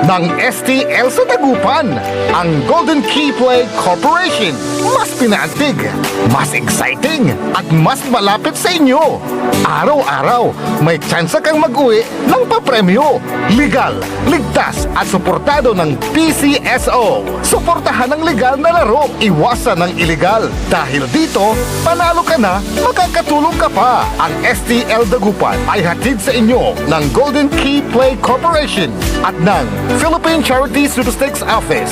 ng STL sa Dagupan, ang Golden Key Play Corporation. Mas pinaantig, mas exciting, at mas malapit sa inyo. Araw-araw, may tsansa kang mag-uwi ng papremyo. Legal, ligtas, at suportado ng PCSO. Suportahan ang legal na laro, iwasan ng illegal. Dahil dito, panalo ka na, makakatulong ka pa. Ang STL Dagupan ay hatid sa inyo ng Golden Key Play Corporation at ng Philippine Charity Statistics Office.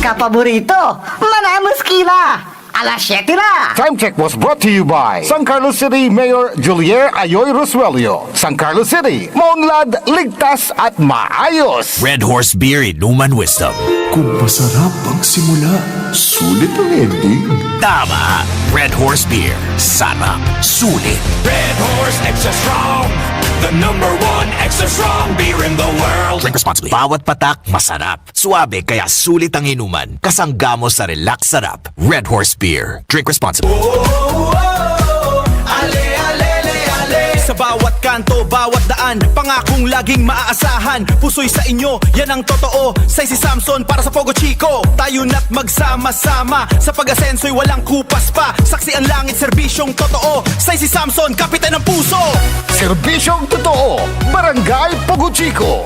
Kapaborito, manamos kila! Alas 7 na! Time check was brought to you by San Carlos City Mayor Julier Ayoy Rosuelio. San Carlos City, maunlad, ligtas at maayos. Red Horse Beer Inuman Wisdom. Kung masarap ang simula, sulit ang ending. Tama. Red Horse Beer. Sarap. Sulit. Red Horse Extra Strong. The #1 extra strong beer in the world. Drink responsibly. Bawat patak, masarap. Suabe, kaya sulit ang inuman. Kasangga mo sa relax sarap. Red Horse Beer. Drink responsibly. Sa bawat kanto, bawat daan, pangakong laging maaasahan. Puso'y sa inyo, yan ang totoo. Say si Samson para sa Pogo Chico. Tayo na't magsama-sama. Sa pag-asenso'y walang kupas pa. Saksi ang langit, serbisyong totoo. Say si Samson, kapitan ng puso. Serbisyong totoo, Barangay Poguchico.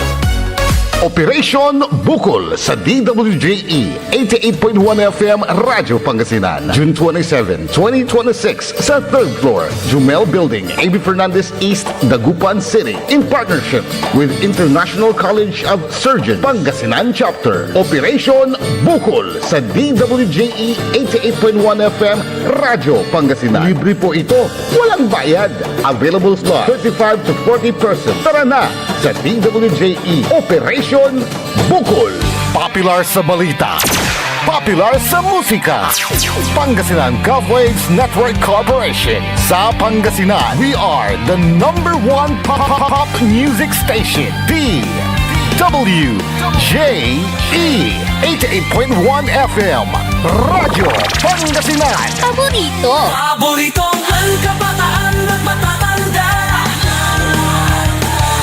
Operation Bukol sa DWJE 88.1 FM Radyo Pangasinan. June 27, 2026 sa 3rd floor, Jumel Building, A.B. Fernandez East, Dagupan City. In partnership with International College of Surgeons Pangasinan Chapter. Operation Bukol sa DWJE 88.1 FM Radyo Pangasinan. Libre po ito, walang bayad. Available slot 35 to 40 persons. Tara na sa DWJE Operation Bukol. Popular sa balita, popular sa musika. Pangasinan Golfwaves Network Corporation. Sa Pangasinan, we are the #1 pop music station. DWJE 88.1 FM Radyo Pangasinan. Paborito. Paboritong ang kabataan at matatanda.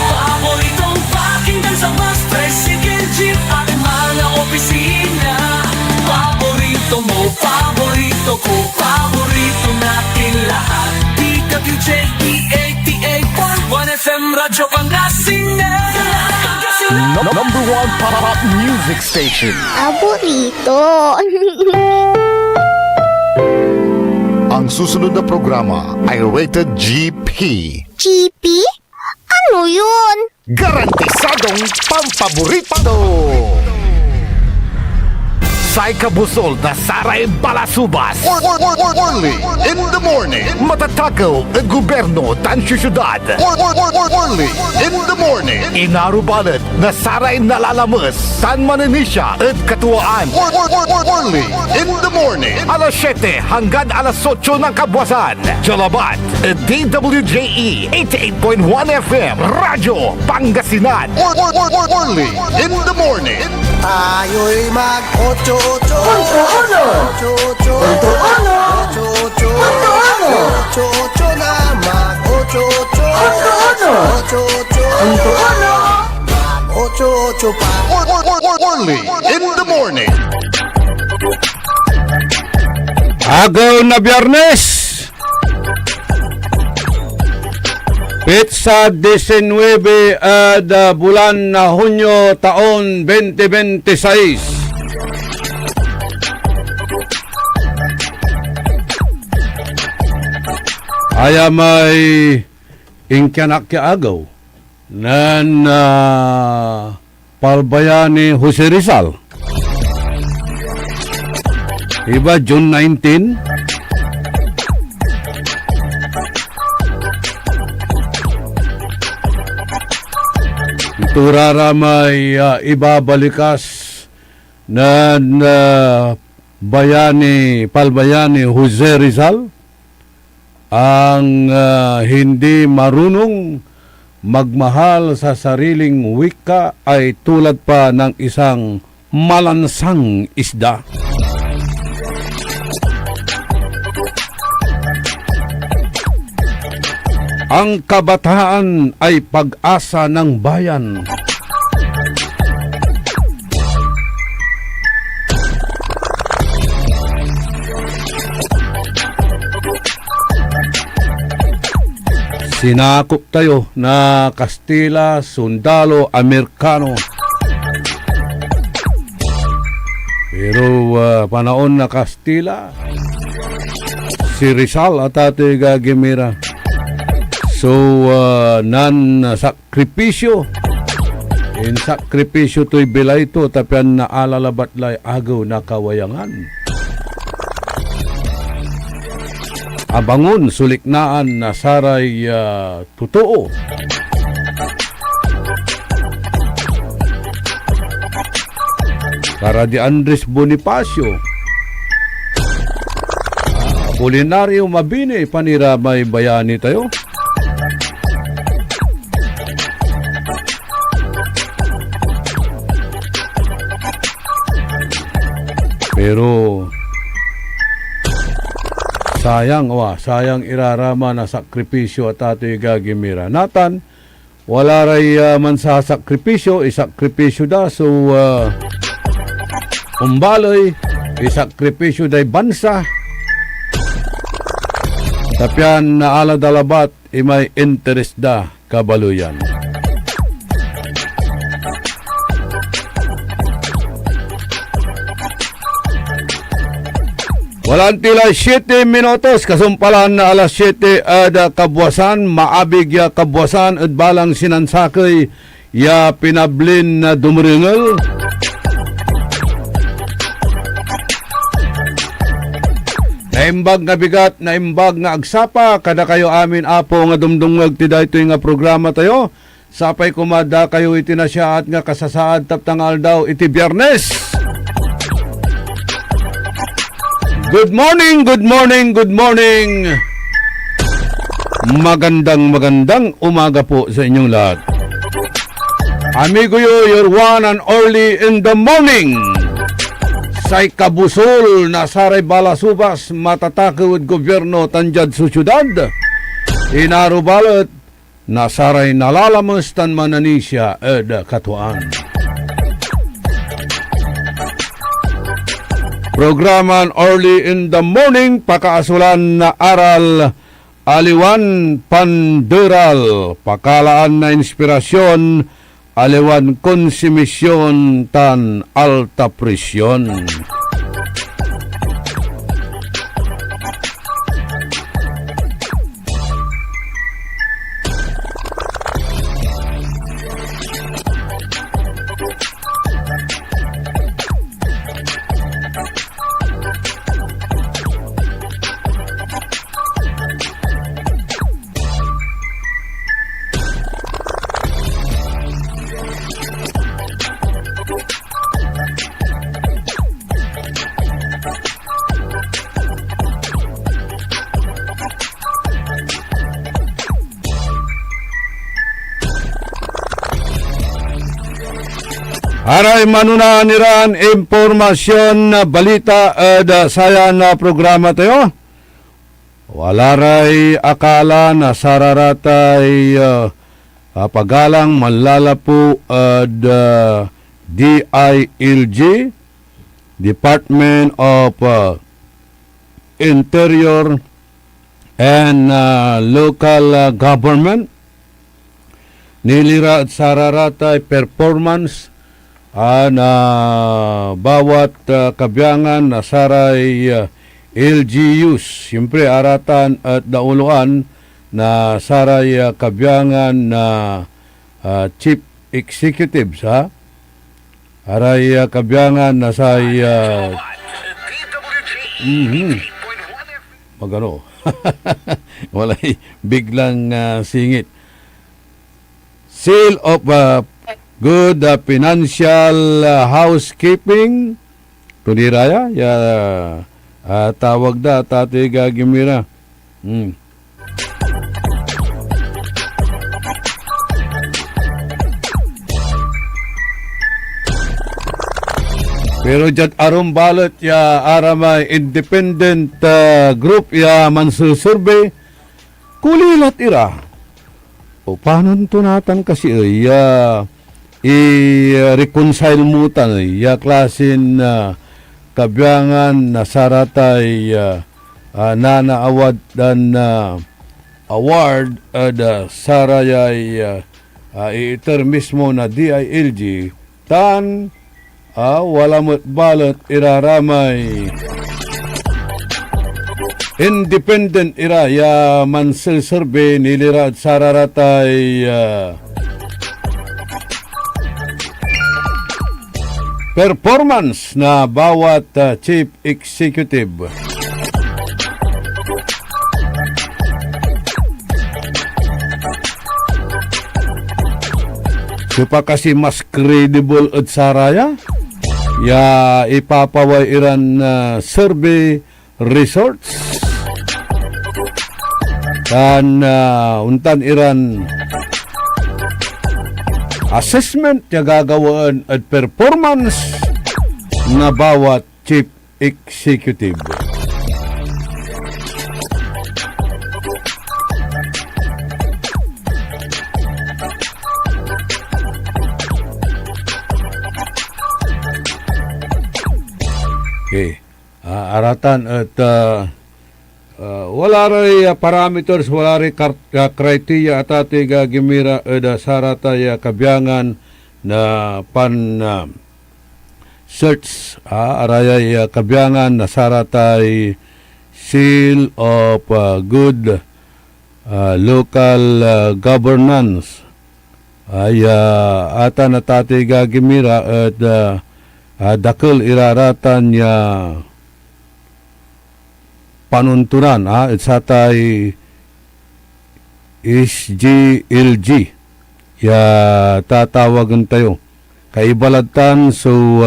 Paboritong pakinggan sa bus, tricycle, jeep at mga opisina. Paborito mo, paborito ko, paborito natin lahat. DWJE 88.1 FM Radyo Pangasinan. #1 pop music station. Paborito. Ang susunod na programa ay rated GP. GP? Ano yun? Garantisadong pampaborito! Sai Kabusol na Saray Balasubas. Orly in the morning. Matatakaw at gobyerno tansyo syudad. Orly in the morning. Inarubalad na Saray Nalalamas San Maninisya at Katuwaan. Orly in the morning. Alas 7 hanggang alas 8 ng kabwasan. Jalabat at DWJE 88.1 FM Radyo Pangasinan. Orly in the morning. Tayo'y mag-ocho-ocho. Punto-uno. Ocho-ocho. Punto-uno. Punto-uno. Ocho-ocho na mag-ocho-ocho. Punto-uno. Ocho-ocho. Punto-uno. Ocho-ocho pa. Orly in the morning. Agaw na Biyernes, Petsa 19 bulan na Hunyo taon 2026. Aya may ingkanak kya agaw nan palbayani Jose Rizal. Iba June 19. Turara may ibabalikas na palbayani Jose Rizal ang hindi marunong magmahal sa sariling wika ay tulad pa ng isang malansang isda. Ang kabataan ay pag-asa ng bayan. sinakop tayo na Kastila, Sundalo, Amerikano. Pero panahon na Kastila, si Rizal at Ate Gagimira. So, nan sakripisyo. In sakripisyo to'y bilay to, tapian na alalabat lay agaw na kawayangan. Abangon, suliknaan na saray totoo. Para di Andres Bonifacio. Apolinario Mabini, paniramay bayani tayo. Pero sayang irarama na sakripisyo at Ate Gagimira. Natan, wala ray man sa sakripisyo, isakripisyo da. So, umbaloy, isakripisyo day bansa. Tapyan na aladalabat, imay interest da kabaluyan. Walang tila 7 minutos, kasumpalan na alas 7 ada kabwasan, maabig ya kabwasan at balang sinansakay ya pinablin na dumringel. Naimbag nga bigat, naimbag nga agsapa, kada kayo amin apo nga dumdungag ti daytoy nga programa tayo. Sapay kumada kayo iti na siya at nga kasasaad taptangal daw iti Biyernes. Good morning, good morning, good morning. Magandang umaga po sa inyong lahat. Amigo yo, your one and only in the morning. Say kabusol na saray balasubas matatakawid gobyerno tanjad sa syudad. Inarubalot na saray nalalamas tan mananisya ed katuan. Programan early in the morning, pakaasulan na aral, aliwan panderal, pakalaan na inspirasyon, aliwan konsumisyon tan alta presyon. Aray manuna niran impormasyon na balita saya na programa tayo. Wala ray akala na sararatay pagalang malalapo DILG, Department of Interior and Local Government. Nilira at sararatay performance na bawat kabyangan na saray LGUs, siyempre aratan at dauluan na saray kabyangan na chief executives, ha? Aray kabyangan na say magano walay biglang singit. Seal of good financial housekeeping. Tuniraya, tawag da, Tate Gagimira. Pero dyan arum balot ya arama independent group ya mansusurvey, kulilat ira. O paano tunatan kasi i-reconcile mo tan ya klasin kabyangan na saratay nanaawad dan award da sarayay iter mismo na DILG tan wala mo't balot iraramay independent ira ya mansel survey nilira at sararatay performance na bawat chief executive. Sipa kasi mas credible at saraya ya ipapaway iran survey results dan untan iran assessment ya gagawaan at performance na bawat chief executive. Okay. Aratan at wala rin parameters, wala rin kriteria at ating gimira at saratay kabyangan na pan search arayay kabyangan na saratay seal of good local governance ay atan at ating gimira at dakil iraratan niya panuntunan itsatay SGLG ya tatawagan tayo kaibalatan so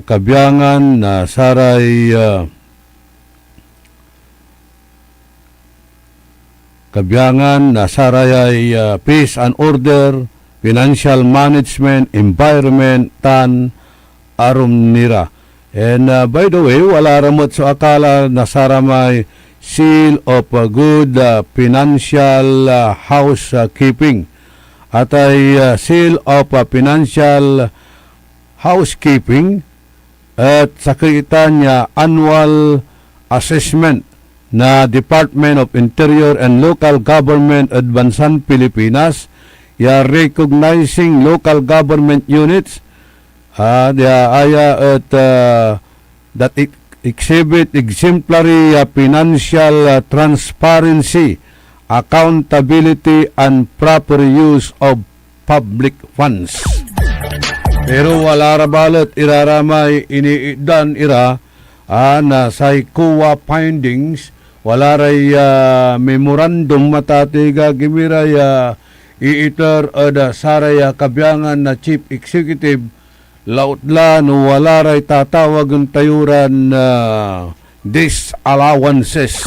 kabyangan na saray ay peace and order, financial management, environment, tan arum nira. And by the way, wala ramot so akala na saramay seal of good financial housekeeping. At ay seal of financial housekeeping at sakita niya annual assessment na Department of Interior and Local Government at Bansang Pilipinas ya recognizing local government units that exhibit exemplary financial transparency, accountability, and proper use of public funds. Pero wala rabalot iraramay iniidan ira na sa COA findings, wala ray memorandum matatiga gimiray iiter ada saraya kabyangan na chief executive lautla no wala ray tatawag ng tayuran disallowances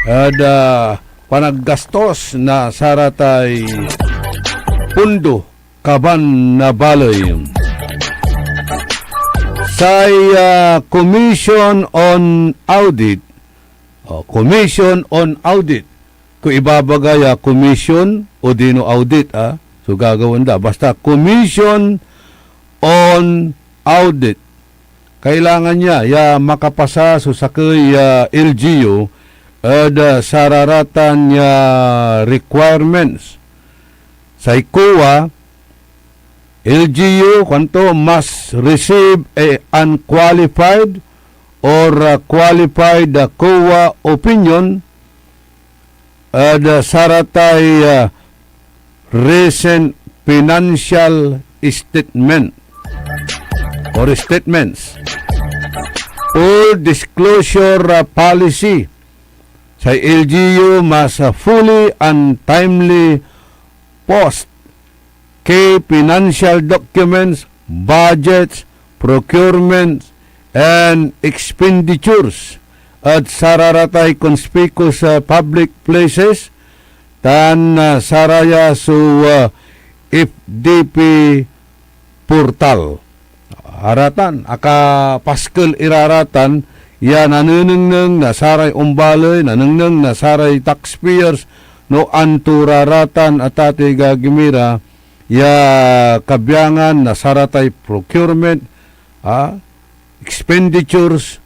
ada panaggastos na saratay pundo kaban na baloy say Commission on Audit kung ibabagay commission o dino audit so gagawin da basta Commission on Audit kailangan niya makapasa so sakay LGU sararatan niya requirements sa COA LGU kanto must receive a unqualified or qualified COA opinion saratay recent financial statement or statements full disclosure policy sa LGU must fully and timely post key financial documents, budgets, procurements, and expenditures at sararatay conspicuous public places tan saraya su FDP portal. Aratan, paskel iraratan, nanuneng na saray umbaloy, nanuneng na saray taxpayers, no anturaratan at ati gagimira, kabyangan na saratay procurement, expenditures,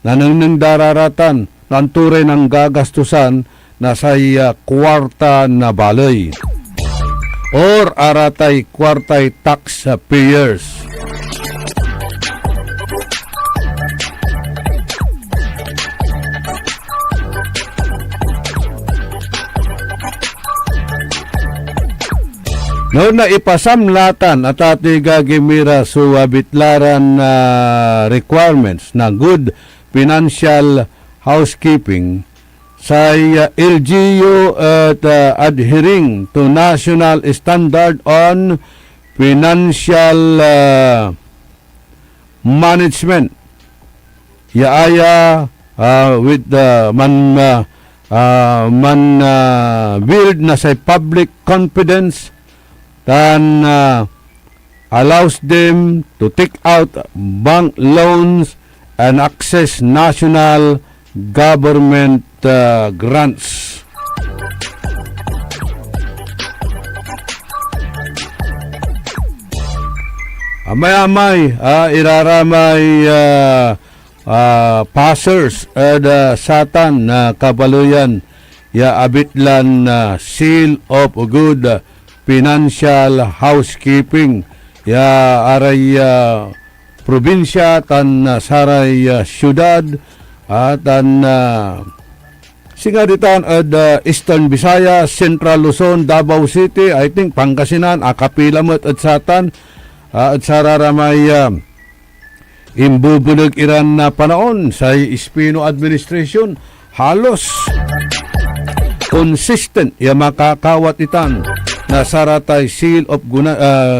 nanuneng dararatan, nanture ng gagastusan na say kwarta na balay or aratay kwartay tax payers. No na ipasamlatan at ati gagimira so bitlaran na requirements na good financial housekeeping sa LGU at adhering to national standard on financial management. Yaaya with the build na sa public confidence then allows them to take out bank loans and access national government grants. Amay-amay, iraramay passers satan na kabaluyan ya abitlan seal of good financial housekeeping ya aray probinsya tan saray syudad tan singaditan ad Eastern Visayas, Central Luzon, Davao City, I think Pangasinan, Akapilamat at satan at sararamay imbubulog iran na panahon sa Espino administration halos consistent ya makakawat itan na saratay seal of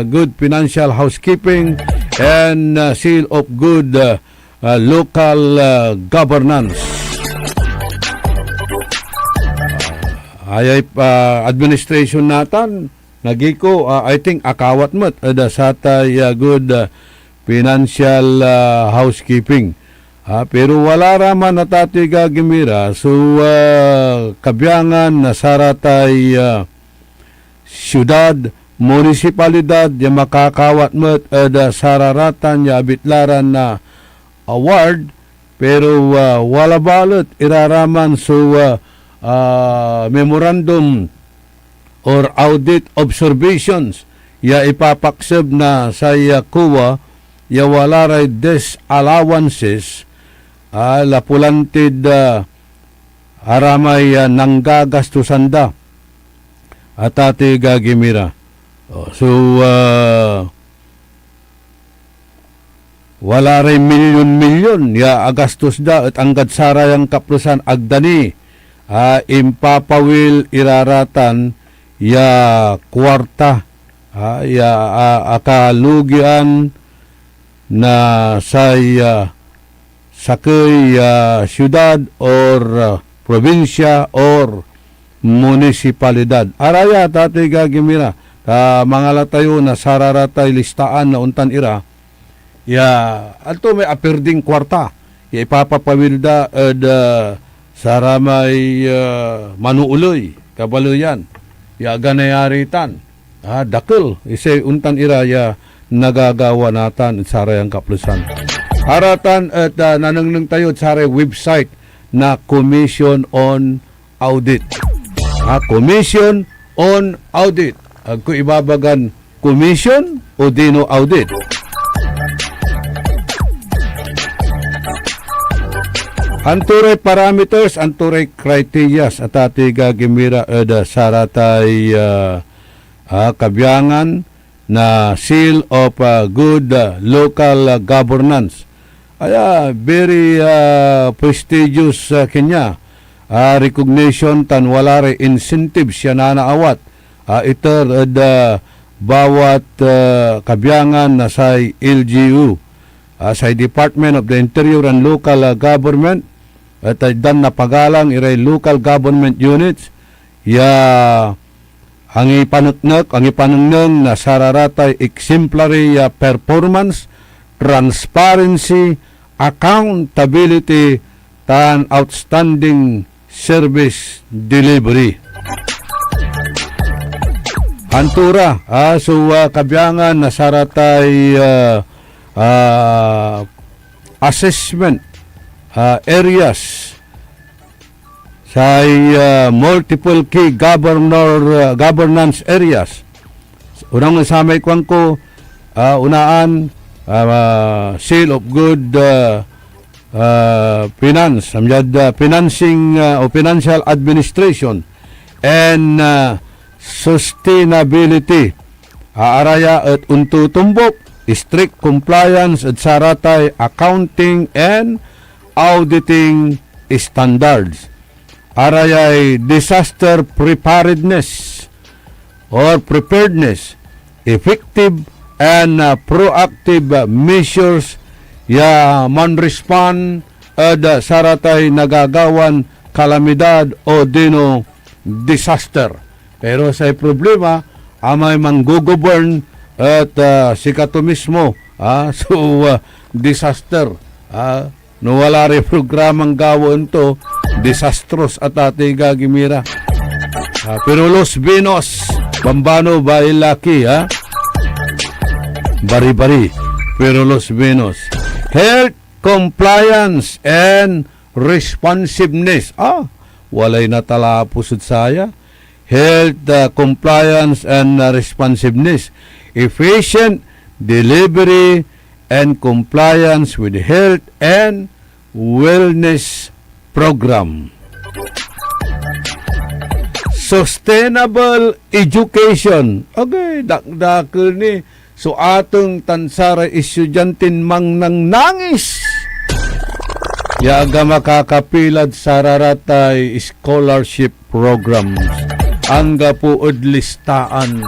good financial housekeeping and seal of good local governance. Ayay administration natan nagiko I think akawat mat ada satay good financial housekeeping. Pero wala raman natatiga gimira so kabyangan na saratay syudad, munisipalidad yung makakawat mo sararatan ya bitlaran na award pero wala balot iraraman so memorandum or audit observations ya ipapaksab na sa kuwa ya wala ray disallowances lapulantid aramay nanggagastusan da at ati gagimira. So, wala rin milyon-milyon ya agastos da at anggad sarayang kaplusan agdani impapawil iraratan ya kwarta ya akalugian na say sakay syudad or probinsya or munisipalidad. Araya tatay gagimira mga latayo na sararatay listaan na untan ira ya ato may aperding kwarta ya ipapapawilda saramay manuuloy kabaluyan ya ganayaritan dakil isay untan ira ya nagagawa natan sarayang kaplusan haratan at nanangnang tayo saray website na Commission on Audit. Commission on Audit. Kung ibabagan commission o dino audit. Anturay parameters, anturay criterias at ati gagimira saratay kabyangan na seal of good local governance. Very prestigious kanya. Recognition tan wala rin incentives siya na naawat. Ito bawat kabyangan na sa LGU, sa Department of the Interior and Local Government, at dan na pagalang iray local government units, ya ang ipanungnang na sararatay exemplary performance, transparency, accountability, tan outstanding service delivery. Antura, so kabyangan na saratay assessment areas sa multiple key governance areas. Unang nasamay kwang ko, unaan, seal of good finance, financing o financial administration and sustainability. Aaraya at untutumbok, strict compliance at saratay accounting and auditing standards. Arayay disaster preparedness or preparedness, effective and proactive measures ya man-respond at saratay nagagawan kalamidad o dino disaster. Pero sa problema, amay manggugovern at sikato mismo disaster. No wala rin programang gawon to, disastros at ate gagimira. Pero Los Vinos, Bambano, Bailaki, bari-bari, pero Los Vinos. Health, compliance, and responsiveness. Walay natalapos at saya. Health, compliance, and responsiveness. Efficient delivery and compliance with health and wellness program. Sustainable education. Okay, dakdakil ni. So atong tansara estudyantin mang nang nangis. Yaga makakapilad sa raratay scholarship programs. Angga po listaan.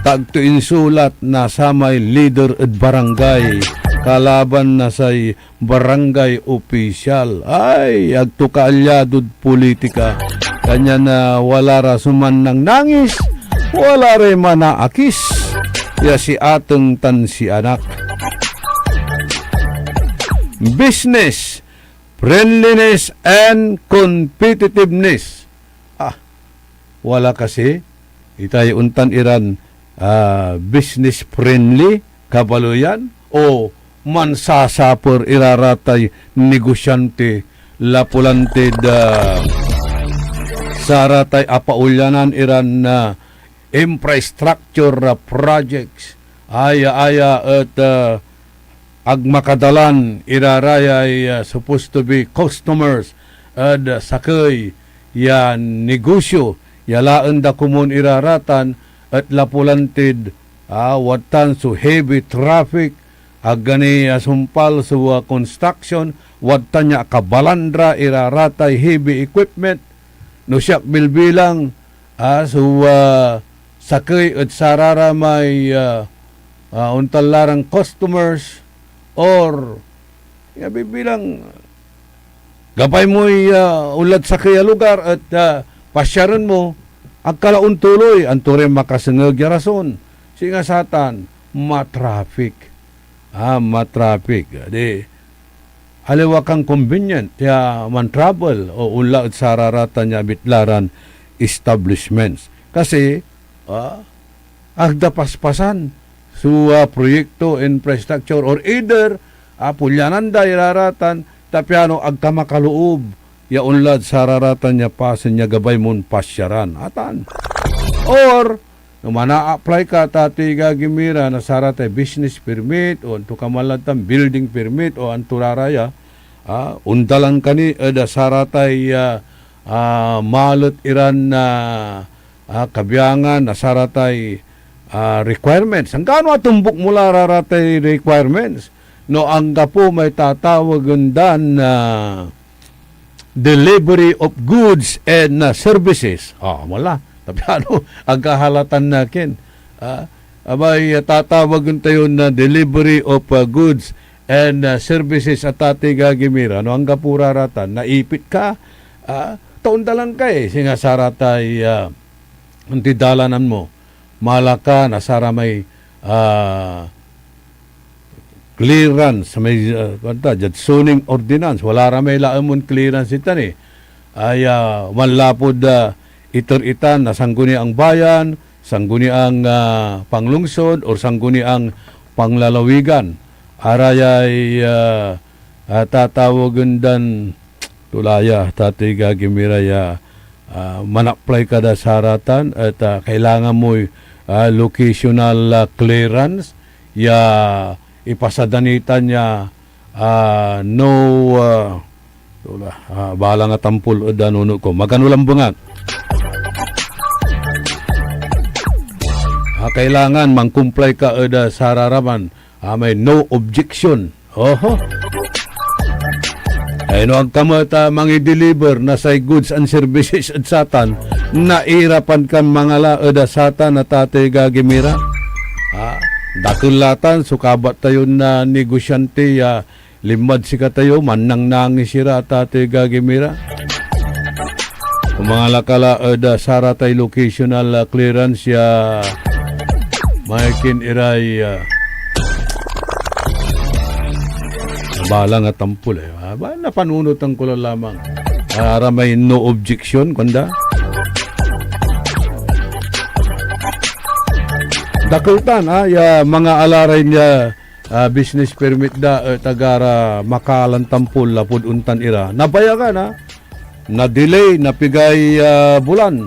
Tagto insulat na sa may leader at barangay. Kalaban na say barangay opisyal. Ay, agto kaalyadod politika. Kanya na wala rasuman ng nangis, wala rin manaakis. Ya si atong tan si anak. Business, friendliness, and competitiveness. Wala kasi. Itay untan iran business friendly, kabaluyan, o mansasapor iraratay negosyante, lapulantid, saratay apaulyanan iran na infrastructure projects aya at agmakadalan iraraya ay supposed to be customers at sakay yan negosyo yalaan da kumun iraratan at lapulantid watan so heavy traffic agani sumpal sa construction watan niya kabalandra iraratay heavy equipment no siya bilbilang sakay at sarara may untalarang customers or bibilang gabay mo ulad sa kaya lugar at pasyaran mo agkalaon tuloy ang ture makasangag rason singa satan matraffic matraffic di aliwa kang convenient ya man travel o ula at sararata niya bitlaran establishments kasi agda paspasan su proyekto infrastructure or either pulyanan da iraratan tapiano agta makaluob ya unlad sararatan niya pasin niya gabay mon pasyaran atan or mana apply ka tati gagimira na saratay business permit o anto kamalatan building permit o anturaraya undalan kani ada saratay malot iran na kabiyangan na saratay requirements ang kano atumbok mula raratay requirements no ang po may tatawagan dan na delivery of goods and services wala tapi ang kahalatan nakin abay tatawagan tayo na delivery of goods and services at ati gagimira no ang kapuraratan naipit ka taon dalang ka singa saratay ang tidalanan mo malaka na sara may clearance may zoning ordinance wala ra may laamon clearance itan ay manlapod itor-itan na sangguni ang bayan, sangguni ang panglungsod, o sangguni ang panglalawigan. Arayay tatawagan dan tulaya tatay Gagimira ya man-apply ka da saratan at kailangan mo locational clearance ya ipasadanitan niya bala nga tampol danuno ko magano lang bungat kailangan mang-comply ka da sararaman may no objection oho ay no ang kamata mangi-deliver na say goods and services at satan nairapan kan mangala da satan na tatay Gagimira dakulatan sukabat tayo na negosyante limad si katayo manang nangisira tatay Gagimira kung mga lakala da saratay locational clearance ya maikin iray balang at tampul napanunutan ko lang lamang para may no objection kunda dakutan ya mga alaray niya business permit da tagara makalan tampul lapud untan ira nabayagan na delay napigay bulan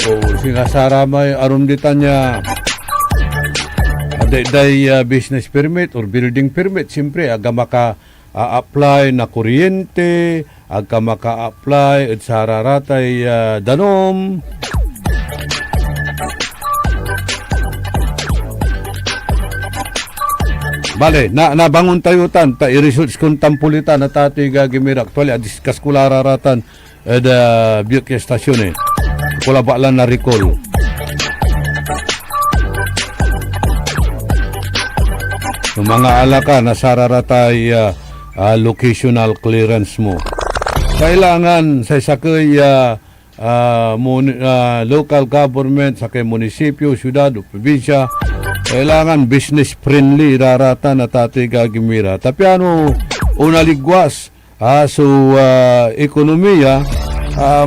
o singasaramay arum ditan niya day business permit or building permit siyempre aga maka apply na kuryente aga maka apply at sararatay danom bale nabangon tayo ta i-research kung tampulitan na tatay Gagimira actually discuss ko lararatan da Buke stasyon kula ba lang na recall yung mga alaka na sararatay locational clearance mo kailangan sa sakay local government sakay munisipyo, syudad o probinsya kailangan business friendly rarata na tatay Gagimira tapi unaligwas ekonomiya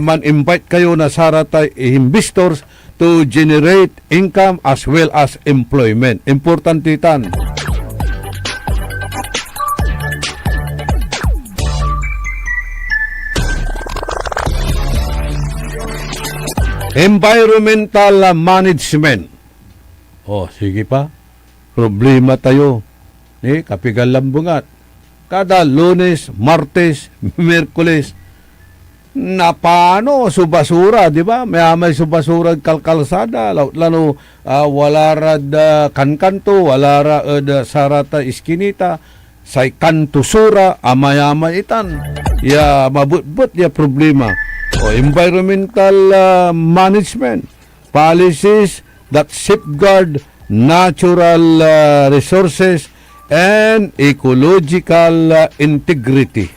man-invite kayo na saratay investors to generate income as well as employment importante tan environmental management. Sige pa. Problema tayo. Kapigal lambungat. Kada Lunes, Martes, Miyerkules, na paano subasura, di ba? May subasura kalkalsada, lalo wala rad kankanto, wala rad sarata iskinita, say kanto sura, amay-amay itan. Ya mabut-but ya problema. Environmental management policies that safeguard natural resources and ecological integrity.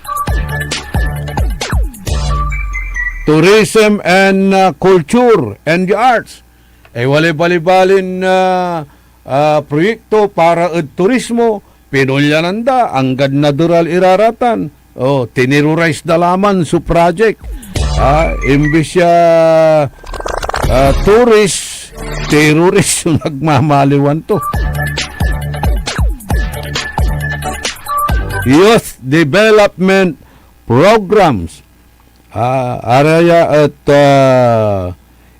Tourism and culture and the arts. Wali-bali-balin proyekto para turismo, pinulyananda, anggad natural iraratan. Tinirurize na laman su project. Imbis siya terrorist yung nagmamaliwan to. Youth development programs. Araya at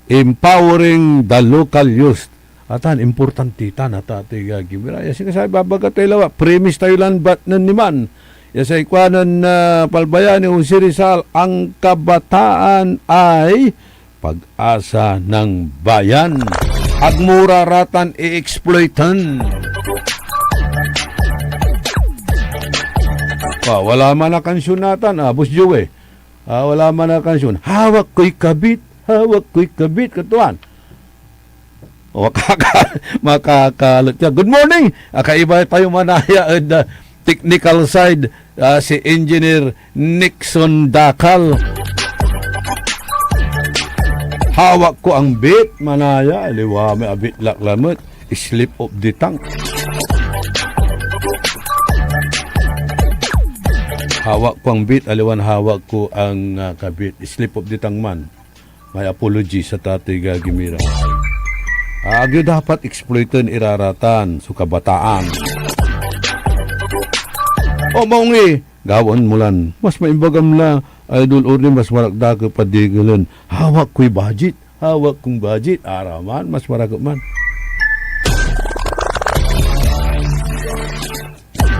empowering the local youth. Atan, importantita na tatay Gagimira. Sige sabi, babagat tayo lawa. Premise tayo lang ba't naniman. Sa ikwanan na palbayan ni Jose Rizal, ang kabataan ay pag-asa ng bayan. Agmura ratan i-exploitan. Wala man na kansyon natan, Boss Joey. Wala man na kansyon. Hawak ko'y kabit, katuan. Makakalat siya. Good morning! Kaiba tayo manaya at technical side, si Engineer Nixon Dakal. Hawak ko ang bit, manaya, aliwa may abit laklamot, slip of the tongue. Hawak ko ang bit, aliwan hawak ko ang kabit, slip of the tongue man. May apology sa tatay Gagimira. Agyo dapat exploitan iraratan, so kabataan. Maungi, gawon mo lang. Mas maimbagam la Idol Orly, mas maragda ko padigalan. Hawak ko'y budget. Hawak kong budget. Araman, mas maragda man.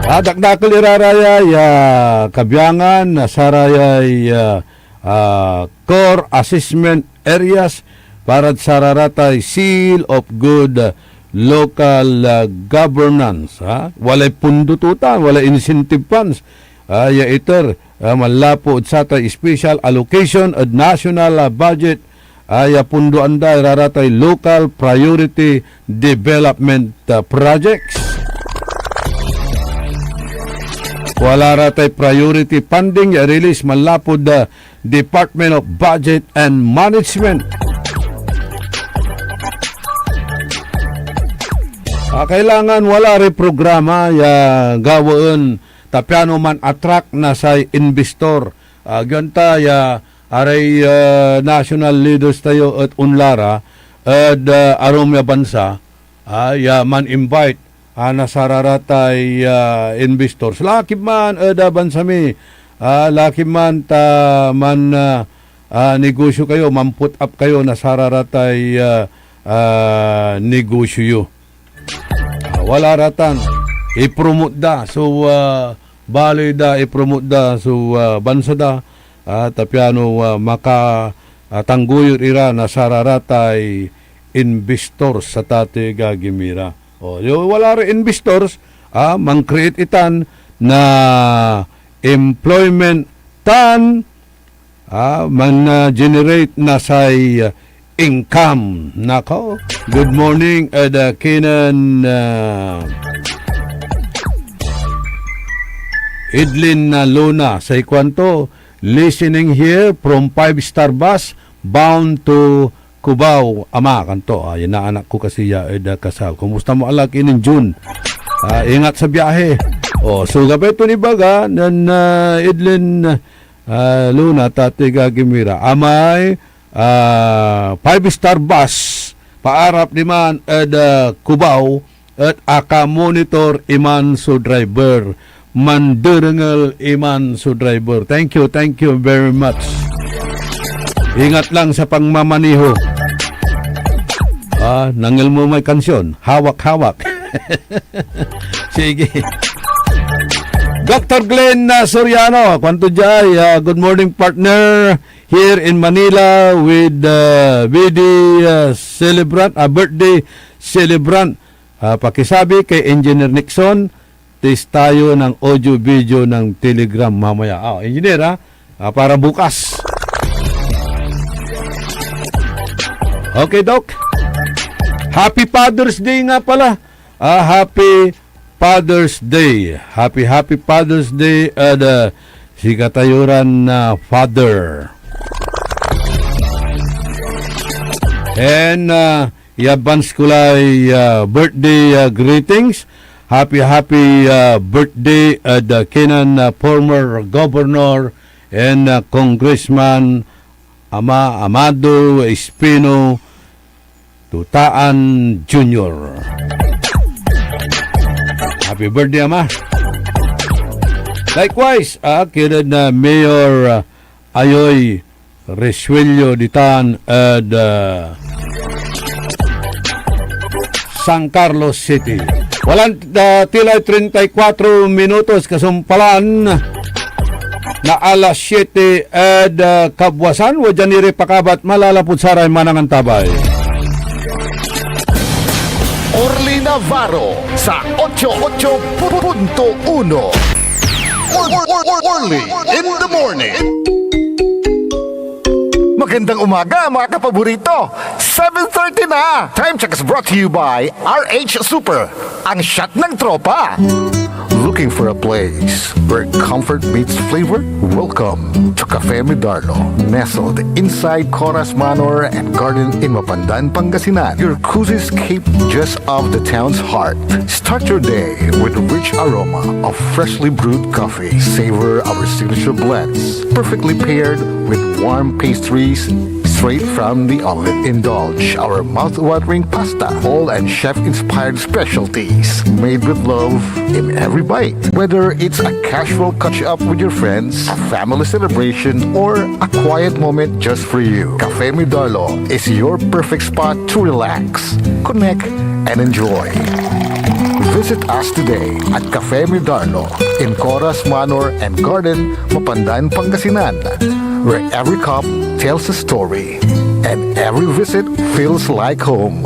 Dakdakal irarayay kabiyangan na sarayay core assessment areas para sararatay seal of good local governance. Walay pundututan, walay incentive funds. Ya iter malapo sa tay special allocation at national budget ya pundo anda iraratay local priority development projects. Wala ratay priority funding ya release malapod Department of Budget and Management. Kailangan wala rin programa ya gawaan tapyano man attract na sa investor. Ganta ya aray national leaders tayo at unlara at arom ya bansa ya man invite nasararatay investors. Laki man da bansami laki man ta man negosyo kayo, man put up kayo nasararatay negosyo. Wala ratan i-promote da so bali da i-promote da so bansa da tapyano maka tangguyod ira nasararatay investors sa tate gagimira. Wala rin investors, mang-create itan na employment tan, man-generate na sa income. Nako, good morning, Kenan Idlin Luna sa ikwanto, listening here from 5-star bus bound to Cubao, ama kanto. Yan na anak ko kasi kasal. Kumusta mo alak inin June? Ingat sa biyahe. So gabay ito ni Baga nan Idlin Luna tate gagimira. Amay 5-star bus paarap ni man Cubao at aka monitor iman so driver. Mandurangal iman so driver. Thank you very much. Ingat lang sa pangmamaniho. Nangil mo may kansyon. Hawak-hawak. Sige. Dr. Glenn Soriano, kwanto jay, good morning partner here in Manila with celebrant, birthday celebrant. Pakisabi kay Engineer Nixon, test tayo ng audio-video ng Telegram mamaya. Engineer para bukas. Okay, Doc. Happy Father's Day nga pala. Happy Father's Day. Happy Father's Day at si katayuran na father. And i-advance ko lang birthday greetings. Happy birthday at Kenan former governor and Congressman Amado Espino Tutaan Jr. Happy birthday, Ama. Likewise, kina na Mayor Ayoy Resuello Ditan at San Carlos City. Walang tilay 34 minutos kasumpalan na alas 7 at kabwasan wajan nire pakabat malalapod saray manangan tabay. Orly Navarro sa 88.1 Orly in the morning. Magandang umaga mga kapaborito. 7:30 na. Time check is brought to you by RH Super, ang shot ng tropa. Looking for a place where comfort meets flavor? Welcome to Cafe Medardo, nestled inside Coras Manor and Garden in Mapandan, Pangasinan. Your cozy escape just off the town's heart. Start your day with a rich aroma of freshly brewed coffee. Savor our signature blends, perfectly paired with warm pastries, straight from the oven. Indulge our mouth-watering pasta, all and chef-inspired specialties, made with love in every bite. Whether it's a casual catch-up with your friends, a family celebration, or a quiet moment just for you, Cafe Midarlo is your perfect spot to relax, connect, and enjoy. Visit us today at Cafe Midarlo in Coras Manor and Garden, Mapandan, Pangasinan, where every cup tells a story and every visit feels like home.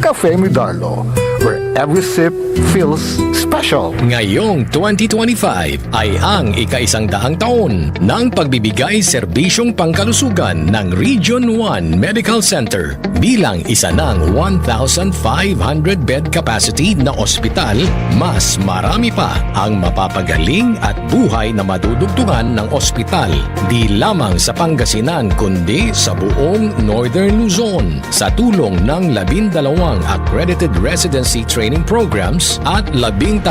Cafe Midarlo, where every sip feels special. Ngayong 2025 ay ang ika-100 taon ng pagbibigay serbisyong pangkalusugan ng Region 1 Medical Center bilang isa ng 1,500-bed capacity na ospital. Mas marami pa ang mapapagaling at buhay na madudugtungan ng ospital di lamang sa Pangasinan kundi sa buong Northern Luzon sa tulong ng 12 accredited residency training programs at 13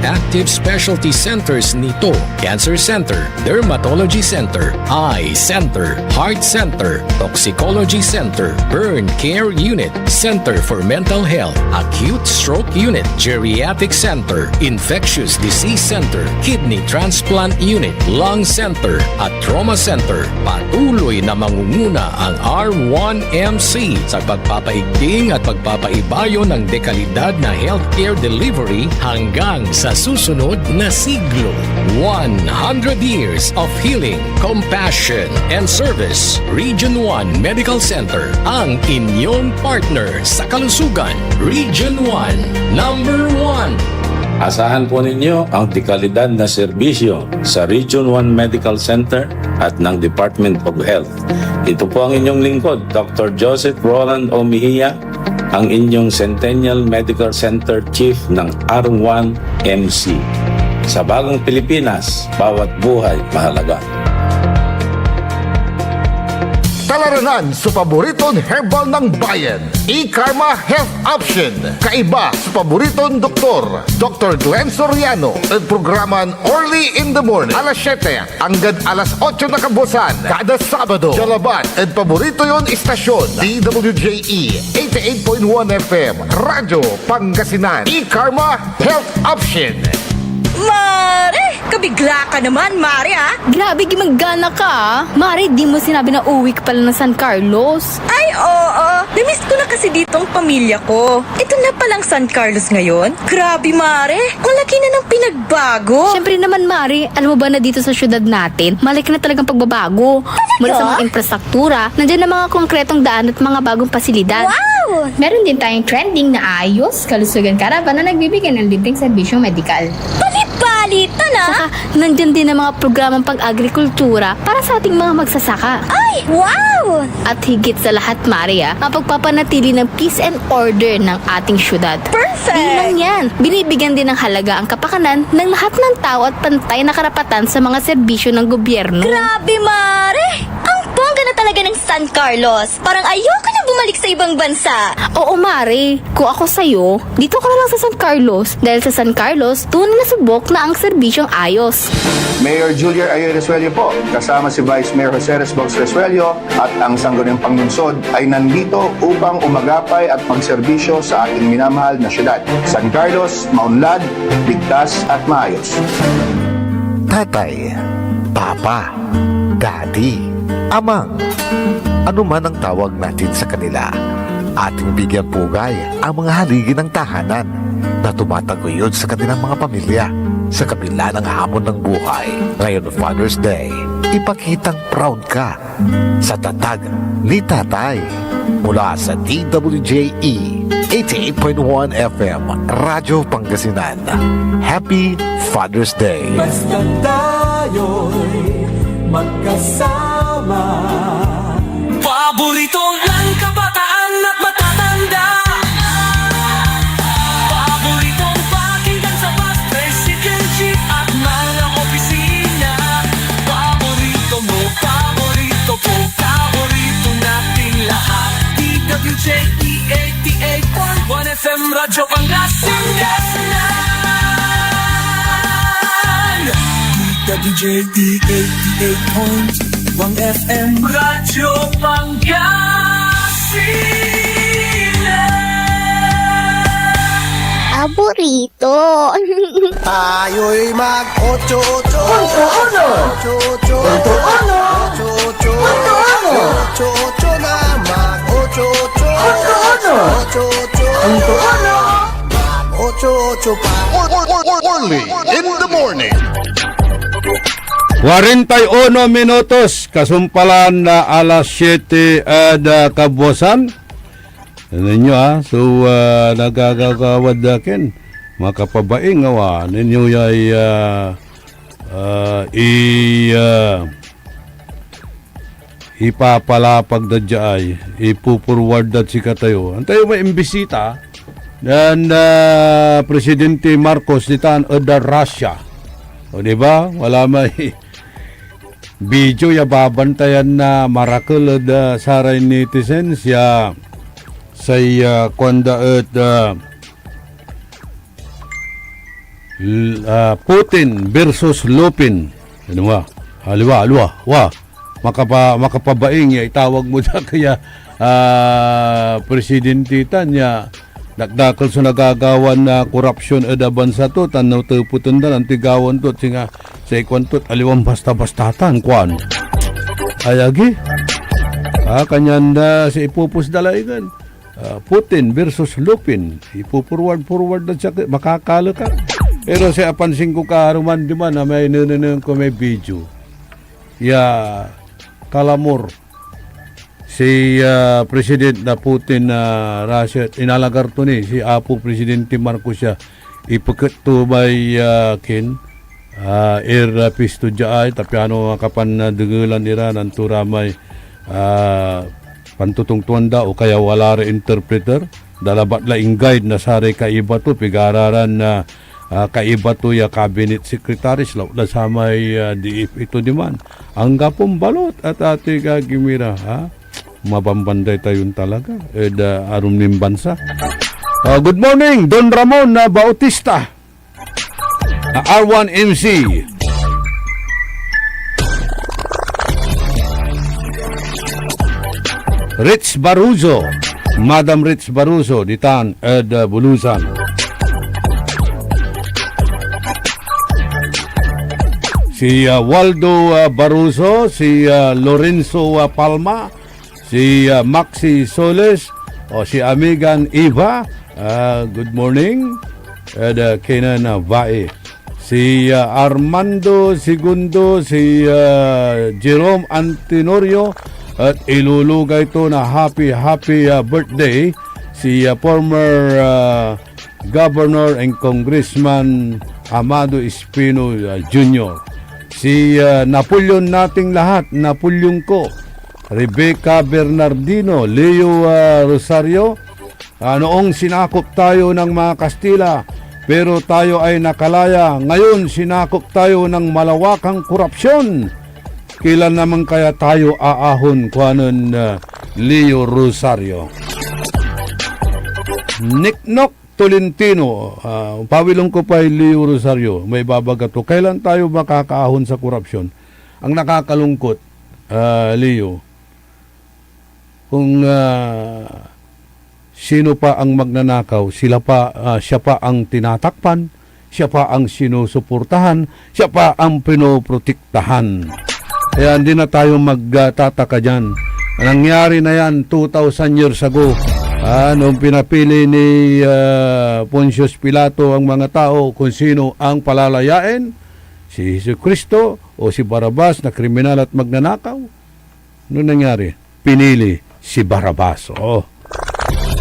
active specialty centers nito: Cancer Center, Dermatology Center, Eye Center, Heart Center, Toxicology Center, Burn Care Unit, Center for Mental Health, Acute Stroke Unit, Geriatric Center, Infectious Disease Center, Kidney Transplant Unit, Lung Center at Trauma Center. Patuloy na mangunguna ang R1MC sa pagpapaigting at pagpapaibayo ng dekalidad na healthcare delivery hanggang sa susunod na siglo. 100 years of healing, compassion, and service. Region 1 Medical Center, ang inyong partner sa kalusugan. Region 1, number 1. Asahan po ninyo ang dekalidad na serbisyo sa Region 1 Medical Center at ng Department of Health. Ito po ang inyong lingkod, Dr. Joseph Roland O. Mejia, ang inyong Centennial Medical Center Chief ng R1MC. Sa bagong Pilipinas, bawat buhay mahalaga. Talaranan sa paboritong herbal ng bayan, E-Karma Health Option. Kaiba sa paboritong doktor, Dr. Glenn Soriano, at programan Early in the Morning, alas 7 hanggang alas 8 na kabusan, kada Sabado. Jalaban at paborito yon istasyon, DWJE 88.1 FM, Radyo Pangasinan. E-Karma Health Option. Mare! Kabigla ka naman, Mare, ha? Grabe, gimagana ka, ah. Mari, di mo sinabi na uwi ka pala ng San Carlos. Ay, oo. Namiss ko na kasi dito ang pamilya ko. Ito na palang San Carlos ngayon. Grabe, Mare. Ang laki na ng pinagbago. Siyempre naman, Mari, alam mo ba na dito sa syudad natin, malaki na talagang pagbabago. Mula sa mga infrastruktura, nandiyan na mga konkretong daan at mga bagong pasilidad. Wow! Meron din tayong trending na ayos, kalusugan karavan na nagbibigay ng libreng serbisyong medikal. Palit-palitan, ha? Saka, nandyan din ang mga programang pag-agrikultura para sa ating mga magsasaka. Ay, wow! At higit sa lahat, Maria, ang pagpapanatili ng peace and order ng ating syudad. Perfect! Di lang yan, binibigyan din ng halaga ang kapakanan ng lahat ng tao at pantay na karapatan sa mga serbisyo ng gobyerno. Grabe, Mare! Ang bongga na talaga ng San Carlos. Parang ayoko na bumalik sa ibang bansa. Oo, Mari. Kung ako sa'yo, dito ka na lang sa San Carlos. Dahil sa San Carlos, tunay na subok na ang serbisyong ayos. Mayor Julier Ayoy Resuello po, kasama si Vice Mayor Jose Resbox Resuello at ang Sangguniang Panglungsod ay nandito upang umagapay at magserbisyo sa ating minamahal na syudad. San Carlos, maunlad, ligtas at maayos. Tatay, Papa, Daddy, Amang, ano man ang tawag natin sa kanila, ating bigyan pugay ang mga haligi ng tahanan na tumataguyod sa kanilang mga pamilya sa kabila ng hamon ng buhay. Ngayon Father's Day, ipakitang proud ka sa tatag ni Tatay mula sa DWJE 88.1 FM, Radyo Pangasinan. Happy Father's Day! Basta tayo'y magkasama. Paborito ng kabataan at matatanda. Paboritong pakinggan sa bus, tricycle, jeep at mga opisina. Paborito mo, paborito ko, paborito nating lahat. DWJE 88.1 FM, Radyo Pangasinan. WJD 88.1 Wang FM Radyo Pangasinan. Paborito. Tayo'y mag-ocho-ocho. Punto-uno. Ocho-ocho. Punto-uno. Ocho-ocho. Punto-uno. Ocho-ocho na mag-ocho-ocho. Punto-uno. Ocho-ocho. Punto-uno. Ocho-ocho pa. Early in the morning. 41 minutos, kasumpalan na alas 7 kabuwasan. Ninyo so nagagawad dakin, makapabaing awa, ninyo ay ipapalapag na dyan, ipupurward na si katayo. Antayo may imbisita, dan Presidente Marcos ditan da Russia. O diba? Wala may video ya babantayan na marakel da saray netizens ya say konda at Putin versus Lupin. Ano ba? Alwa. Makapabaing ya itawag mo da kaya presidente tanya nakdakal sa nagagawan na korupsyon eda bansa to tanaw to putundan ang tigawan to singa sa ikwan to aliwang basta-bastatan kwan ayagi kanyan na si ipupus dalaigan Putin versus Lupin ipupurward na siya makakalo ka pero sa apansin ko kaharuman di man na may nananang ko may video ya kalamor si President na Putin na Russia inalagar to ni si Apo Presidente Marcos siya ipakat to by air pisto jaay tapiano kapan na dugulan nira ng turamay pantutungtuan da o kaya wala re interpreter dalabat laing guide na sare kaiba to pigararan na kaiba to ya cabinet secretaries law na samay DF ito di man ang gapong balot at ati gimira mabambanday tayon talaga arum nim bansa. Good morning Don Ramon Bautista R1MC Rich Baruzo Madam Rich Baruzo ditan Bulusan si Waldo Baruzo si Lorenzo Palma si Maxi Soles o si Amigan Eva good morning Kenan Vae si Armando Segundo si Jerome Antinorio at iluluga ito na happy birthday si former Governor and Congressman Amado Espino Jr. si Napoleon nating lahat Napoleon ko Rebecca Bernardino, Leo Rosario, noong sinakop tayo ng mga Kastila, pero tayo ay nakalaya. Ngayon, sinakop tayo ng malawakang korupsyon. Kailan naman kaya tayo aahon kuanon Leo Rosario? Niknok Tolentino, pawilong ko pa Leo Rosario, may babagato. Kailan tayo makakaahon sa korupsyon? Ang nakakalungkot, Leo, kung sino pa ang magnanakaw, siya pa ang tinatakpan, siya pa ang sinusuportahan, siya pa ang pinoprotektahan. Kaya hindi na tayo magtataka dyan. Nangyari na yan 2,000 years ago. Noong pinapili ni Pontius Pilato ang mga tao kung sino ang palalayain, si Jesucristo o si Barabas na kriminal at magnanakaw. Ano nangyari? Pinili si Barabas.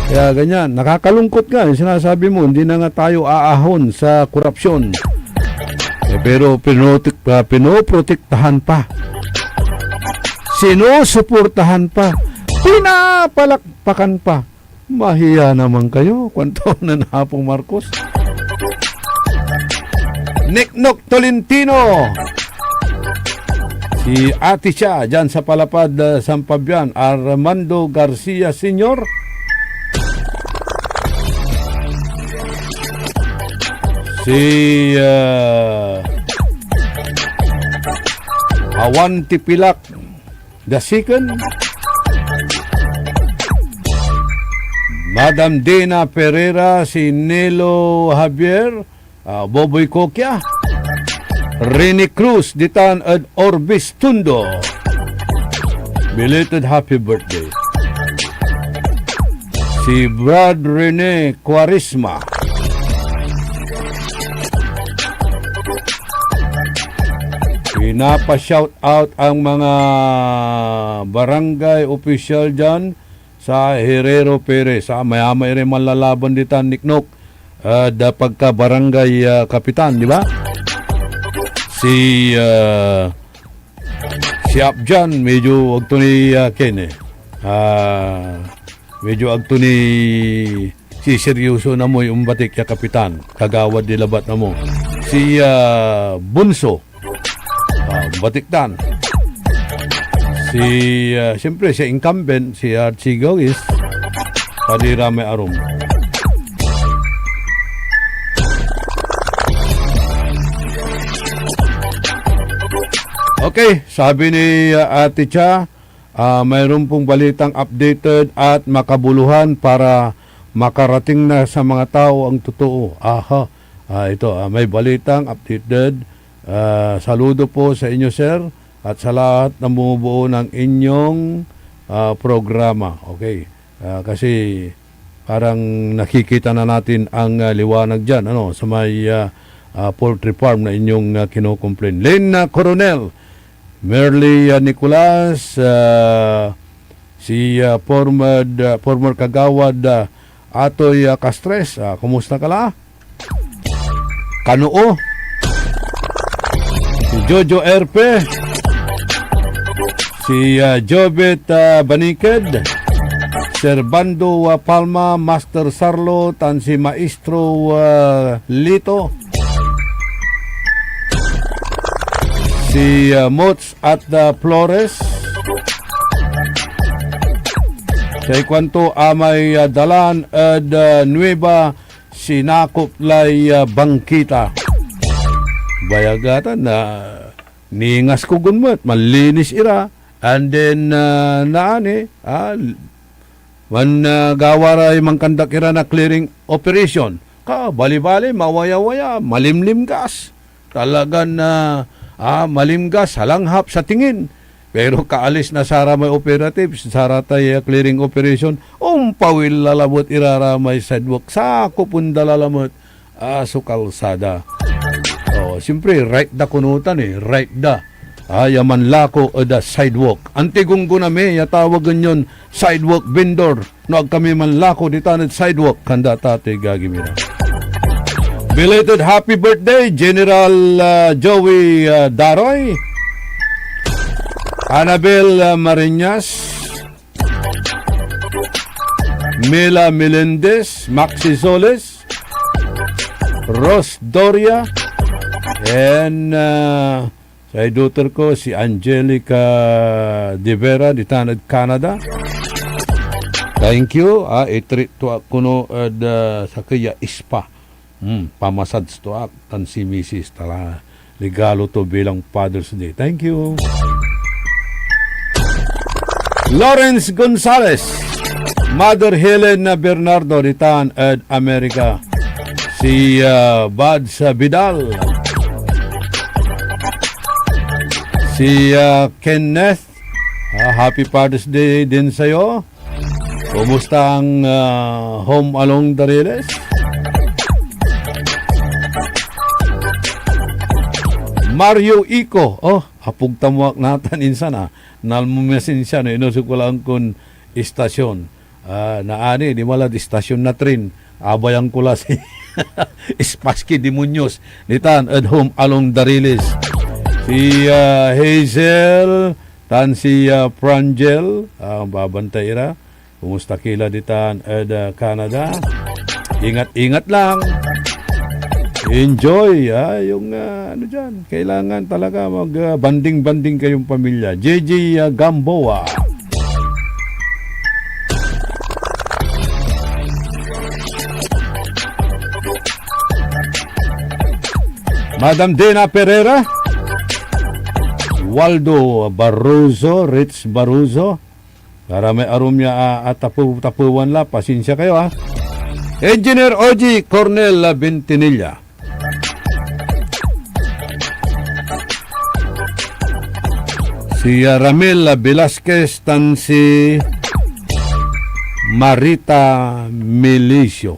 Kaya ganyan, nakakalungkot nga. Sinasabi mo, hindi na nga tayo aahon sa korupsyon. Pero pinoprotektahan pa. Sinusuportahan pa. Pinapalakpakan pa. Mahiya naman kayo. Kwanto na Apong Marcos. Niknok Tolentino. Si Ate siya, dyan sa Palapad, Sampabian, Armando Garcia Sr. Si Awan Tipilak, the second, Madam Dina Pereira, si Nelo Javier, Boboy Kokya, Rene Cruz, Ditan at Orbis Tundo. Belated happy birthday. Si Brad Rene Quarisma. Pinapa-shout out ang mga barangay official dyan sa Herrero Perez. Maya-maya rin malalaban dito Niknok pagka barangay kapitan, di ba? Si Abjan medyo agto ni Ken medyo agto ni si seryoso na mo yung batik ya kapitan kagawad di labat na mo si Bunso batiktan si siyempre si incumbent si Archie Gawis Padira may arum. Okay, sabi ni Ate Cha, mayroon pong balitang updated at makabuluhan para makarating na sa mga tao ang totoo. Ito, may balitang updated. Saludo po sa inyo, sir, at sa lahat na bumubuo ng inyong programa. Okay, kasi parang nakikita na natin ang liwanag dyan, sa may poultry farm na inyong kinocomplain. Lynn Coronel, Merly Nicolas, si former kagawad Atoy Castres, kumusta ka la? Kanoo, si Jojo Erpe, si Jobet Baniked, Servando Palma, Master Sarlo, tan si Maestro Lito, si Mots at Flores, sa ikwanto amay dalan at Nueva sinakop lay bangkita. Bayagatan na ningas ko gunmat, malinis ira, and then gawara yung mangkandak ira na clearing operation. Bali-bali, mawaya-waya, malimlim gas. Talagang malimgas, halanghap sa tingin. Pero kaalis na sara may operative, sara tayo clearing operation, umpawil lalabot iraramay sidewalk, sa kupunda lalabot kalsada. Siyempre, right da kunutan right da. Yaman lako o da sidewalk. Antigong guname, yatawagan yon sidewalk vendor. No, kami man lako ditanit sidewalk, kanda tate gagimina. Belated happy birthday, General Joey Daroy, Annabel Marinas, Mela Melendez, Maxi Soles, Ros Doria, and sa daughter ko si Angelica De Vera di Tanad, Canada. Thank you. I-treat to kuno sa kaya ispa. Pamasads to tan si Mrs. Tala. Regalo to bilang Father's Day. Thank you. Lawrence Gonzalez, Mother Helen Bernardo Ritan at America. Si Bads Vidal, si Kenneth, Happy Father's Day din sa'yo. Kumusta ang home along the Riles? Mario Ico, hapog tamuak natin insan nalmumesin siya, inusok ko lang kung istasyon. Naani, di malad istasyon na trin. Abayang ko la si Spassky Dimunyos, nitan at home along the Riles. Si Hazel, tan si Frangel, babantay ra. Kumusta kila ditan at Canada? Ingat-ingat lang. Enjoy, yung ano dyan. Kailangan talaga mag-banding-banding kayong pamilya. JJ Gamboa. Madam Dina Pereira. Waldo Barroso, Rich Barroso. Para may arum niya tapuwan la, pasensya kayo ha. Engineer Oji Cornel Bentinilla. Si Ramil Velasquez tan si Marita Milicio.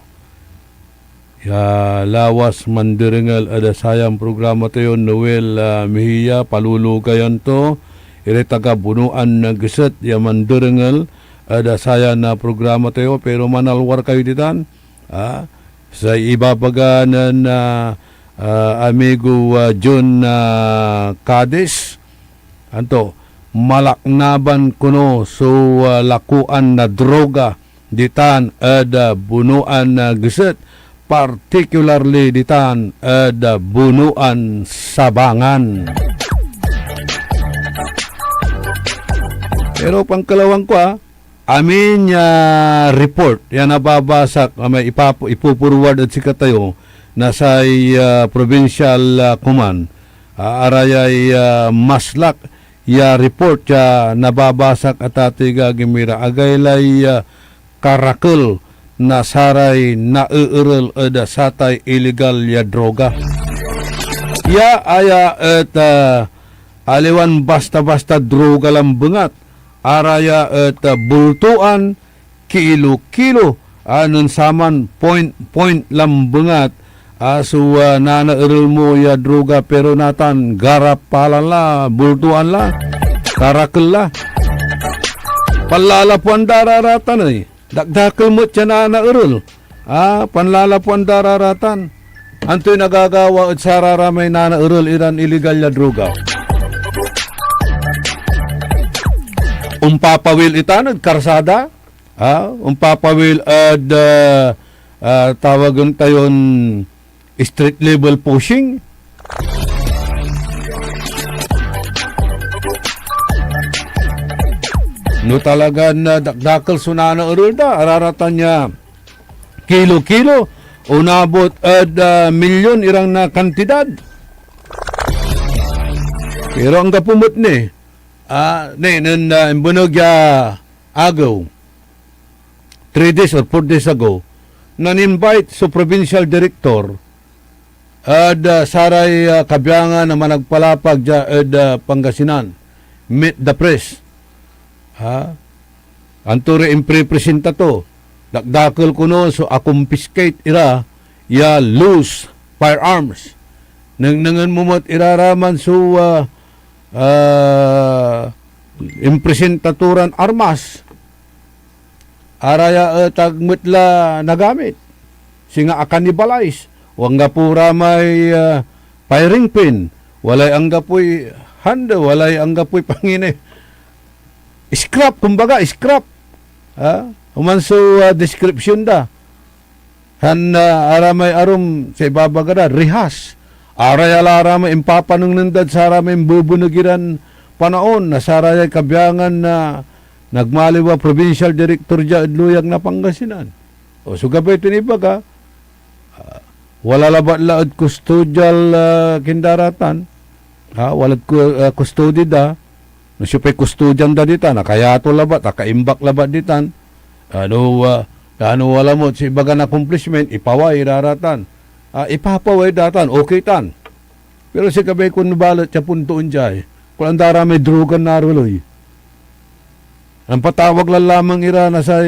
Ya lawas mandiringal ada sayang programa tayo Noel Mejia palulugayan to. Iri taga bunuan na geset ya mandiringal ada saya na programa tayo pero manalwar kayo ditan. Sa ibabaganan na amigo John Cadiz. Anto, malaknaban kuno so lakuan na droga ditan ada bunuan na geset. Particularly ditan ada bunuan Sabangan. Pero pangkalawang ko amin report yan nababasak may ipupurward at sikatayo na sa provincial command arayay maslak ya report ya nababasak at atiga gimira agaylay karakul na saray na uurel ada satay illegal ya droga. Ya aya at aliwan basta-basta droga lang bengat. Araya at bultuan kilo-kilo anon saman point lang bengat. So nanaurel mo ya droga pero natan garap palan la, bultuan la, karakul la. Palalapuan dararatan eh. Dagdakal mo siya na naurol. Panlalapuan dararatan. Anto'y nagagawa at sararamay na naurol iran illegal na droga. Umpapawil itanag karsada. Umpapawil at tawagan tayon street level pushing. No talaga na dakdakal sunana urul da araratan niya kilo-kilo unabot ad milyon irang na kantidad. Pero ang kapumot ni imbunog ya agaw 3 days or 4 days ago nan-invite sa provincial director ad saray kabyangan na managpalapag ja ad Pangasinan meet the press. Antore imprepresenta to dakdakal kuno so confiscate ira ya loose firearms nangan mumot iraraman so impresentaturan armas araya tagmutla nagamit singa akanibalize wangga pura may firing pin walay angga po'y handa walay angga po'y pangine scrap, kumbaga, scrap. Human so description da. Aramay arum sa ibabagada, rehas. Arayala aramay impapanong nandad sa aramay bubunugiran panaon na sa arayay kabyangan na nagmaliwa provincial director dya adluyag na Pangasinan. O so gabay tinibaga, wala labat laad custodial kindaratan. Walat custody da. Nasipay kustudyan da ditan, nakayato labat, nakaimbak labat ditan. Ano wala mo, si bagan accomplishment, ipaway daratan. Ipapaway datan, okay tan. Pero si kabay kung nabalat siya puntoon dyan, kung ang dara may drugan na ruloy. Ang patawag lang lamang ira na sa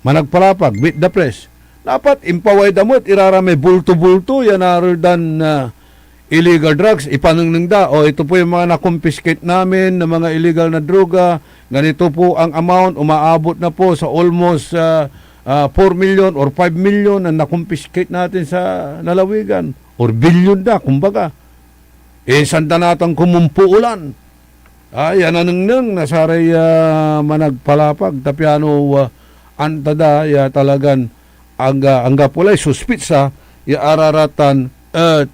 managpalapag, beat the press. Dapat impaway damot, irara may bulto-bulto, yan dan illegal drugs, ipanungnung da, ito po yung mga na-confiscate namin na mga illegal na droga, ganito po ang amount, umaabot na po sa almost 4 million or 5 million na na-confiscate natin sa nalawigan, or billion da, kumbaga. Sanda natang kumumpuulan. Yan anungnung, nasaray managpalapag, tapiano, antada, talagan, angga pulay, suspitsa, araratan, at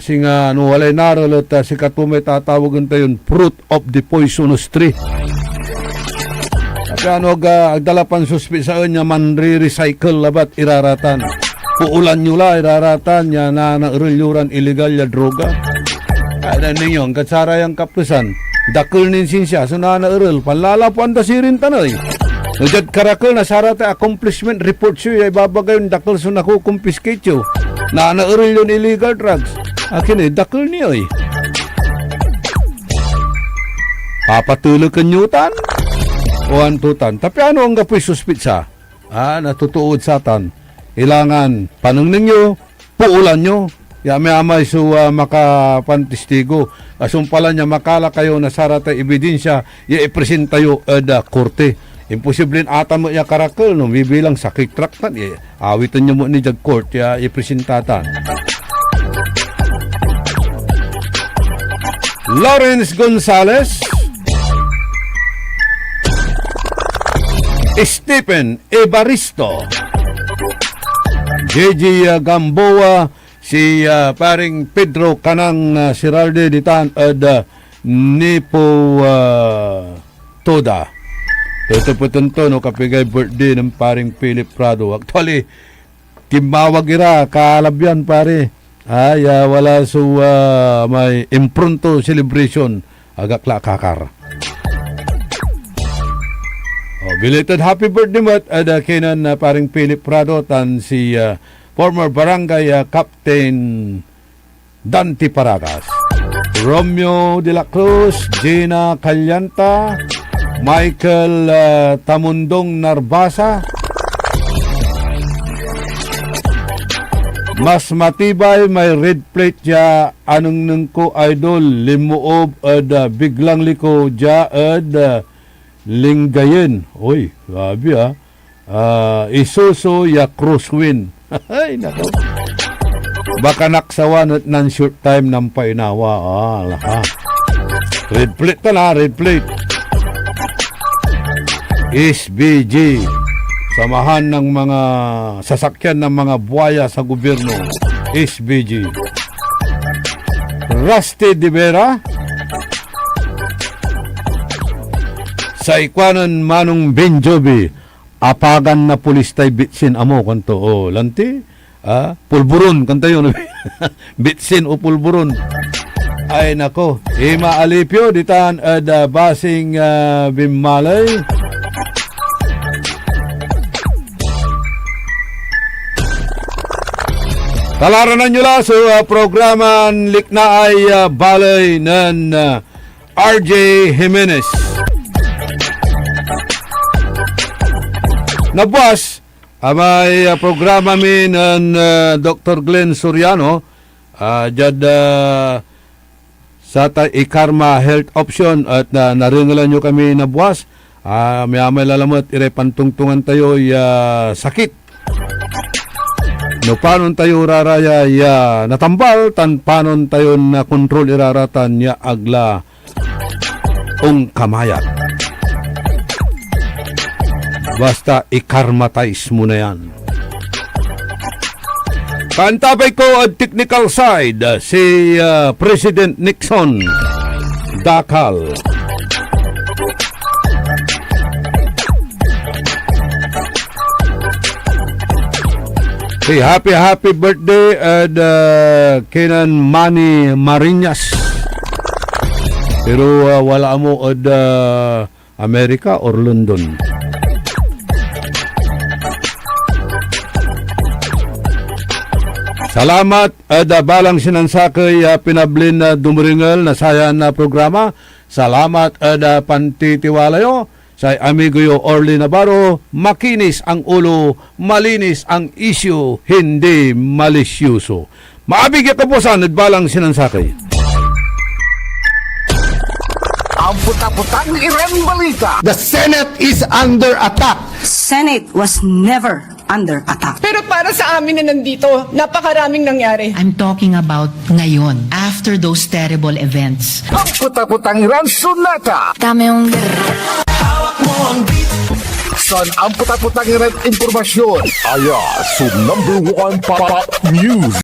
singa no walay narolot si katume tatawagan tayon fruit of the poisonous tree. Kaya agdalapan suspi sa anya man re-recycle labat iraratan. puulan nyo la, iraratan niya na naurilyuran illegal ya droga. Ada ninyo, ang katsara yung kapusan, dakil ninsin siya, so na nauril, palalapuan da sirin tanay. Nujad karakol na sarata accomplishment report siya, ibabagay yung dakil so nakukumpiskate siya. Na nauril yun illegal drugs. Akin dakil niyo eh. Papatulog kanyutan o antutan. Tapi ano ang kapoy suspitsa? Natutuod satan. Ilangan panong ninyo, puulan nyo. Yami-amay so makapantistigo. Asumpalan niya makala kayo na sarata ebidensya, i-presenta yo da korte. Imposible ata mo ya karakol, no? Bibilang sakit traktan, awitan niyo mo ni jag court, i-presentatan. Lawrence Gonzales, Stephen Evaristo, JJ Gamboa, si paring Pedro Kanang Siralde Ditan at Nipo Toda. Ito po tunto, no, kapigay birthday ng paring Philip Prado. Actually, kimawag ira, kalabyan pare. Wala so may impronto celebration agakla kakar. Belated happy birthday mo at kinan paring Philip Prado tan si former barangay Captain Dante Paragas, Romeo de la Cruz, Gina Calyanta, Michael Tamundong Narbasa, mas matibay may red plate ya anong nung ko idol limuob biglang liko ja linggayen. Oy, grabe Isuso ya crosswind. Ay, nako. Baka naksawan at nan short time ng painawa. Red plate ka na, red plate. SBG. Samahan ng mga sasakyan ng mga buhaya sa gobyerno. SBG. Rusty De Vera. Sa ikwanan manong Benjobi, apagan na pulis tay bitsin amo kanto. Lanti, pulburon kanto yun. Bitsin o pulburon. Ay nako, Ima Alipio, ditan basing Bimalay. Talaranan nyo lang sa programan likna ay balay ng RJ Jimenez. Nabuas, may programa min ng Dr. Glenn Soriano, sa Ikarma Health Option at naringalan nyo kami nabuas. May lalamot, irepantungtungan tayo sakit. No panon tayo raraya natambal, tan panon tayo na kontrol iraratan ya agla ong kamayat. Basta i-karmatize mo na yan. Kantabay ko at technical side si President Nixon Dakal. Hey, happy birthday at kinan Manny Marinas. Pero wala mo at Amerika or London. Salamat balang sinansakay pinablin na dumuringal na sayan na programa. Salamat pantitiwalayo sa amigo yo Orly Navarro. Makinis ang ulo, malinis ang issue, hindi malisyoso. Maabig ka po sa balang sinansakay. Ang puta-putang Iran balita. The Senate is under attack. Senate was never under attack. Pero para sa amin na nandito, napakaraming nangyari. I'm talking about ngayon, after those terrible events. Ang puta-putang Iran sunata. Dami yung... Hawak mo ang beat. Son ang puta-putang Iran impormasyon. Aya, so number 1 pop news.